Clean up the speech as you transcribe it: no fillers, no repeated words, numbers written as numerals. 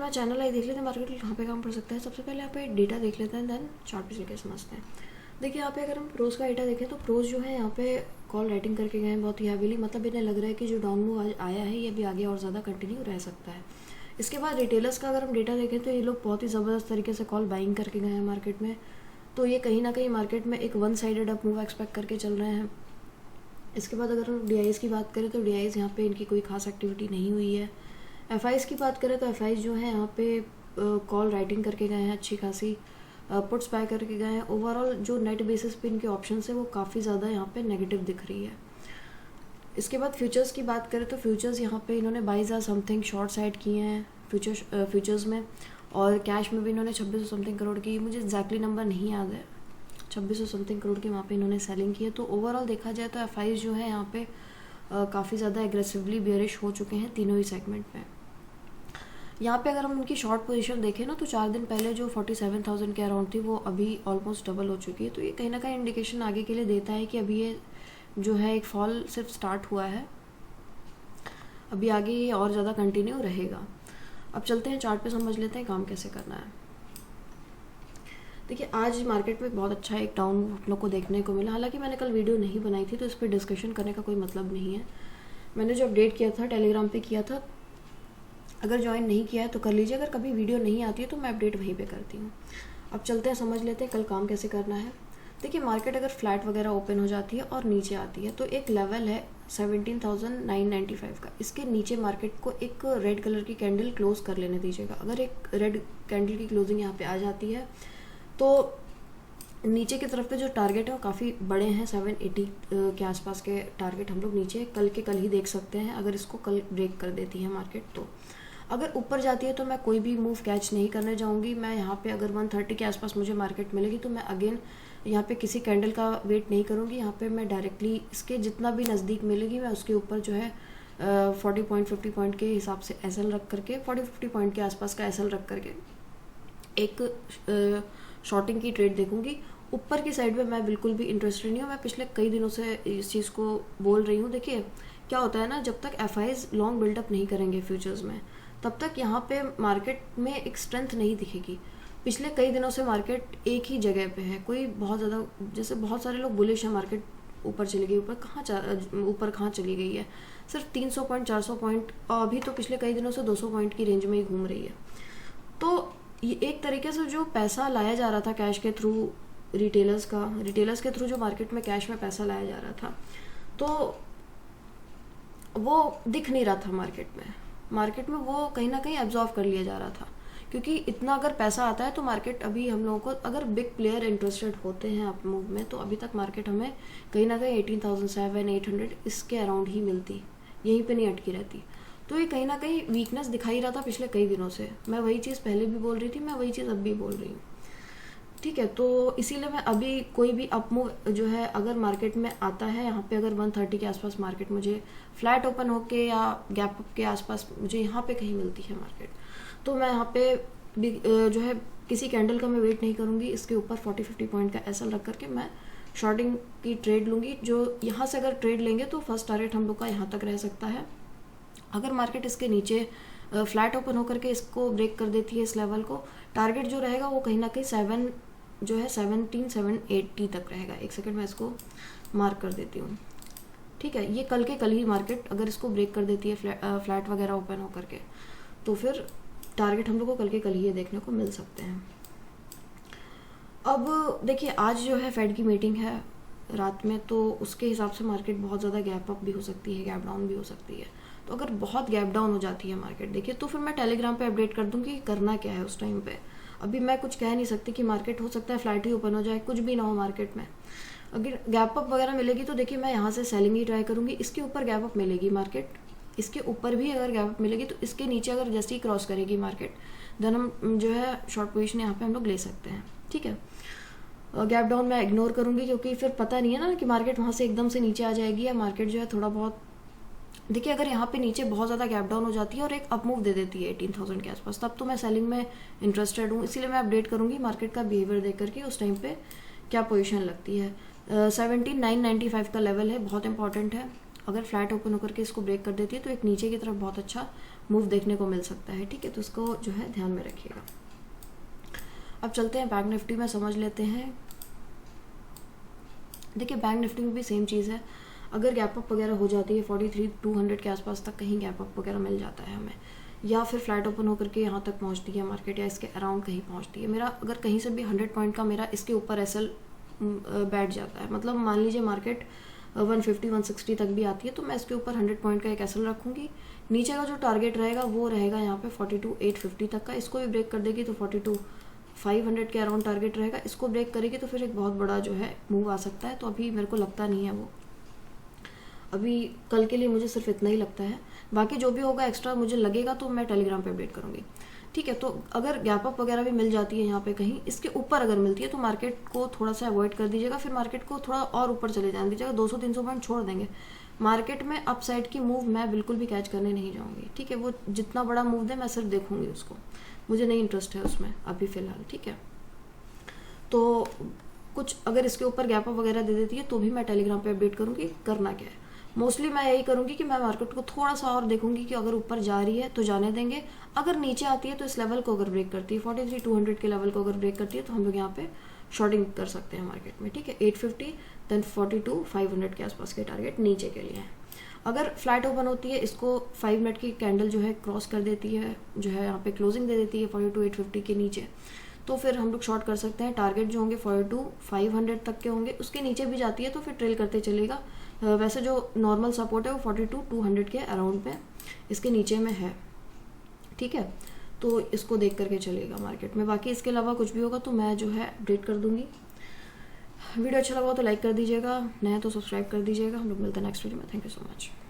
हमारा चैनल आई देख लेते हैं मार्केट कहाँ पे काम कर सकता है। सबसे पहले यहाँ पे डेटा देख लेते हैं, देन चार्ट पे चल के समझते हैं। देखिए यहाँ पे अगर हम प्रोज का डेटा देखें तो प्रोज जो है यहाँ पे कॉल राइटिंग करके गए हैं बहुत ही हैवीली, मतलब इन्हें लग रहा है कि जो डाउन मूव आया है ये भी आगे और ज़्यादा कंटिन्यू रह सकता है। इसके बाद रिटेलर्स का अगर हम डेटा देखें तो ये लोग बहुत ही ज़बरदस्त तरीके से कॉल बाइंग करके गए हैं मार्केट में, तो ये कहीं ना कहीं मार्केट में एक one sided up move expect करके चल रहे हैं। इसके बाद अगर हम DIs की बात करें तो DIs यहाँ पे इनकी कोई खास एक्टिविटी नहीं हुई है। FIs की बात करें तो FIs जो है यहाँ पे कॉल राइटिंग करके गए हैं अच्छी खासी, पुट्स बाय करके गए हैं। ओवरऑल जो नेट बेसिस पे इनके ऑप्शन है वो काफ़ी ज़्यादा यहाँ पे नेगेटिव दिख रही है। इसके बाद फ्यूचर्स की बात करें तो फ्यूचर्स यहाँ पे इन्होंने 22 समथिंग शॉर्ट साइड किए हैं फ्यूचर्स में, और कैश में भी इन्होंने 2600 समथिंग करोड़ की, मुझे एग्जैक्टली नंबर नहीं याद है, 2600 समथिंग करोड़ की वहाँ पे इन्होंने सेलिंग की है। तो ओवरऑल देखा जाए तो FIs जो है यहाँ पे काफ़ी ज़्यादा एग्रेसिवली बेयरिश हो चुके हैं तीनों ही सेगमेंट में। यहाँ पे अगर हम उनकी शॉर्ट पोजीशन देखें ना तो 4 दिन पहले जो 47,000 के अराउंड थी वो अभी ऑलमोस्ट डबल हो चुकी है, तो ये कहीं ना कहीं इंडिकेशन आगे के लिए देता है कि अभी ये जो है एक फॉल सिर्फ स्टार्ट हुआ है, अभी आगे ये और ज़्यादा कंटिन्यू रहेगा। अब चलते हैं चार्ट पे, समझ लेते हैं काम कैसे करना है। देखिए आज मार्केट में बहुत अच्छा एक डाउन हम लोग को देखने को मिला, हालांकि मैंने कल वीडियो नहीं बनाई थी तो इस पर डिस्कशन करने का कोई मतलब नहीं है। मैंने जो अपडेट किया था टेलीग्राम पे किया था, अगर ज्वाइन नहीं किया है तो कर लीजिए, अगर कभी वीडियो नहीं आती है तो मैं अपडेट वहीं पे करती हूँ। अब चलते हैं समझ लेते हैं कल काम कैसे करना है। देखिए मार्केट अगर फ्लैट वगैरह ओपन हो जाती है और नीचे आती है तो एक लेवल है 17,995 का, इसके नीचे मार्केट को एक रेड कलर की कैंडल क्लोज कर लेने दीजिएगा। अगर एक रेड कैंडल की क्लोजिंग यहाँ पे आ जाती है तो नीचे की तरफ पे जो टारगेट है वो काफ़ी बड़े हैं, 780 के आसपास के टारगेट हम लोग नीचे कल के कल ही देख सकते हैं अगर इसको कल ब्रेक कर देती है मार्केट। तो अगर ऊपर जाती है तो मैं कोई भी मूव कैच नहीं करने जाऊंगी। मैं यहाँ पे अगर 130 के आसपास मुझे मार्केट मिलेगी तो मैं अगेन यहाँ पे किसी कैंडल का वेट नहीं करूँगी, यहाँ पे मैं डायरेक्टली इसके जितना भी नज़दीक मिलेगी मैं उसके ऊपर जो है 40 पॉइंट 50 पॉइंट के हिसाब से SL रख करके 40-50 पॉइंट के आसपास का SL रख करके एक शॉर्टिंग की ट्रेड देखूंगी। ऊपर की साइड में मैं बिल्कुल भी इंटरेस्टेड नहीं हूँ, मैं पिछले कई दिनों से इस चीज़ को बोल रही हूँ। देखिए क्या होता है ना, जब तक FIs लॉन्ग बिल्डअप नहीं करेंगे फ्यूचर्स में तब तक यहाँ पे मार्केट में एक स्ट्रेंथ नहीं दिखेगी। पिछले कई दिनों से मार्केट एक ही जगह पे है, कोई बहुत ज़्यादा, जैसे बहुत सारे लोग बुलिश है मार्केट ऊपर चली गई, ऊपर कहाँ चली गई है, सिर्फ 300 पॉइंट 400 पॉइंट, और अभी तो पिछले कई दिनों से 200 पॉइंट की रेंज में ही घूम रही है। तो ये एक तरीके से जो पैसा लाया जा रहा था कैश के थ्रू रिटेलर्स के थ्रू जो मार्केट में कैश में पैसा लाया जा रहा था तो वो दिख नहीं रहा था मार्केट में वो कहीं ना कहीं एब्जॉर्व कर लिया जा रहा था, क्योंकि इतना अगर पैसा आता है तो मार्केट अभी हम लोगों को, अगर बिग प्लेयर इंटरेस्टेड होते हैं अप मूव में तो अभी तक मार्केट हमें कहीं ना कहीं 18,700-800 इसके अराउंड ही मिलती, यहीं पे नहीं अटकी रहती। तो ये कहीं ना कहीं वीकनेस दिखाई रहा था पिछले कई दिनों से, मैं वही चीज़ पहले भी बोल रही थी, मैं वही चीज़ अब भी बोल रही हूँ, ठीक है। तो इसीलिए मैं अभी कोई भी अप मूव जो है अगर मार्केट में आता है, यहाँ पे अगर 130 के आसपास मार्केट मुझे फ्लैट ओपन होके या गैप अप के आसपास मुझे यहाँ पे कहीं मिलती है मार्केट, तो मैं यहाँ पे जो है किसी कैंडल का मैं वेट नहीं करूँगी, इसके ऊपर 40-50 पॉइंट का SL रख करके मैं शॉर्टिंग की ट्रेड लूँगी। जो यहाँ से अगर ट्रेड लेंगे तो फर्स्ट टारगेट हम लोग का यहाँ तक रह सकता है। अगर मार्केट इसके नीचे फ्लैट ओपन होकर के इसको ब्रेक कर देती है इस लेवल को, टारगेट जो रहेगा वो कहीं ना कहीं 1780 तक रहेगा। एक सेकंड मैं इसको मार्क कर देती हूँ, ठीक है। ये कल के कल ही मार्केट अगर इसको ब्रेक कर देती है फ्लैट वगैरह ओपन होकर के, तो फिर टारगेट हम लोग को कल के कल ही ये देखने को मिल सकते हैं। अब देखिए आज जो है फेड की मीटिंग है रात में, तो उसके हिसाब से मार्केट बहुत ज़्यादा गैप अप भी हो सकती है, गैप डाउन भी हो सकती है। तो अगर बहुत गैप डाउन हो जाती है मार्केट, देखिए, तो फिर मैं टेलीग्राम पे अपडेट कर दूँगी कि करना क्या है उस टाइम पे। अभी मैं कुछ कह नहीं सकती कि मार्केट हो सकता है फ्लैट ही ओपन हो जाए, कुछ भी ना हो मार्केट में। अगर गैप अप वगैरह मिलेगी तो देखिए मैं यहाँ से सेलिंग ही ट्राई करूँगी। इसके ऊपर गैप अप मिलेगी मार्केट, इसके ऊपर भी अगर गैप अप मिलेगी तो इसके नीचे अगर जैसे ही क्रॉस करेगी मार्केट, देन हम जो है शॉर्ट पोजीशन यहाँ पे हम लोग ले सकते हैं, ठीक है। गैप डाउन मैं इग्नोर करूँगी क्योंकि फिर पता नहीं है ना कि मार्केट वहाँ से एकदम से नीचे आ जाएगी या मार्केट जो है थोड़ा बहुत, देखिए अगर यहाँ पे नीचे बहुत ज़्यादा गैप डाउन हो जाती है और एक अप मूव दे देती है 18,000 के आसपास, तब तो मैं सेलिंग में इंटरेस्टेड हूँ। इसीलिए मैं अपडेट करूँगी मार्केट का बिहेवियर देख करके उस टाइम पे क्या पोजीशन लगती है। 17,995 का लेवल है, बहुत इंपॉर्टेंट है। अगर फ्लैट ओपन होकर के इसको ब्रेक कर देती है तो एक नीचे की तरफ बहुत अच्छा मूव देखने को मिल सकता है, ठीक है। तो उसको जो है ध्यान में रखिएगा। अब चलते हैं बैंक निफ्टी में, समझ लेते हैं। देखिए बैंक निफ्टी में भी सेम चीज़ है, अगर गैप अप वगैरह हो जाती है 43,200 के आसपास तक कहीं गैप अप वगैरह मिल जाता है हमें, या फिर फ्लैट ओपन होकर के यहाँ तक पहुँचती है मार्केट या इसके अराउंड कहीं पहुँचती है, मेरा अगर कहीं से भी 100 पॉइंट का मेरा इसके ऊपर एसएल बैठ जाता है, मतलब मान लीजिए मार्केट 150-160 तक भी आती है तो मैं इसके ऊपर 100 पॉइंट का एक एसएल रखूँगी। नीचे का जो टारगेट रहेगा वो रहेगा यहाँ पे 42,850 तक का, इसको भी ब्रेक कर देगी तो 42,500 के अराउंड टारगेट रहेगा। इसको ब्रेक करेगी तो फिर एक बहुत बड़ा जो है मूव आ सकता है, तो अभी मेरे को लगता नहीं है वो, अभी कल के लिए मुझे सिर्फ इतना ही लगता है। बाकी जो भी होगा एक्स्ट्रा मुझे लगेगा तो मैं टेलीग्राम पे अपडेट करूँगी, ठीक है। तो अगर गैप अप वगैरह भी मिल जाती है यहाँ पे कहीं इसके ऊपर अगर मिलती है तो मार्केट को थोड़ा सा अवॉइड कर दीजिएगा, फिर मार्केट को थोड़ा और ऊपर चले जाने दीजिएगा, 200-300 पॉइंट छोड़ देंगे। मार्केट में अप साइड की मूव मैं बिल्कुल भी कैच करने नहीं जाऊँगी, ठीक है। वो जितना बड़ा मूव दे मैं सिर्फ देखूँगी उसको, मुझे नहीं इंटरेस्ट है उसमें अभी फ़िलहाल, ठीक है। तो कुछ अगर इसके ऊपर गैप अप वगैरह दे देती है तो भी मैं टेलीग्राम पे अपडेट करूँगी करना क्या है। मोस्टली मैं यही करूँगी कि मैं मार्केट को थोड़ा सा और देखूंगी कि अगर ऊपर जा रही है तो जाने देंगे, अगर नीचे आती है तो इस लेवल को अगर ब्रेक करती है 43,200 के लेवल को अगर ब्रेक करती है तो हम लोग यहाँ पे शॉर्टिंग कर सकते हैं मार्केट में, ठीक है। 850 देन 42,500 के आसपास के टारगेट नीचे के लिए है। अगर फ्लैट ओपन होती है, इसको 5 मिनट की कैंडल जो है क्रॉस कर देती है, जो है यहाँ पे क्लोजिंग दे देती है 42,850 के नीचे, तो फिर हम लोग शॉर्ट कर सकते हैं। टारगेट जो होंगे 42,500 तक के होंगे, उसके नीचे भी जाती है तो फिर ट्रेल करते चलेगा। वैसे जो नॉर्मल सपोर्ट है वो 42,200 के अराउंड पे इसके नीचे में है, ठीक है। तो इसको देख करके चलेगा मार्केट में। बाकी इसके अलावा कुछ भी होगा तो मैं जो है अपडेट कर दूंगी। वीडियो अच्छा लगा तो लाइक कर दीजिएगा, नया तो सब्सक्राइब कर दीजिएगा। हम लोग मिलते हैं नेक्स्ट वीडियो में। Thank you so much.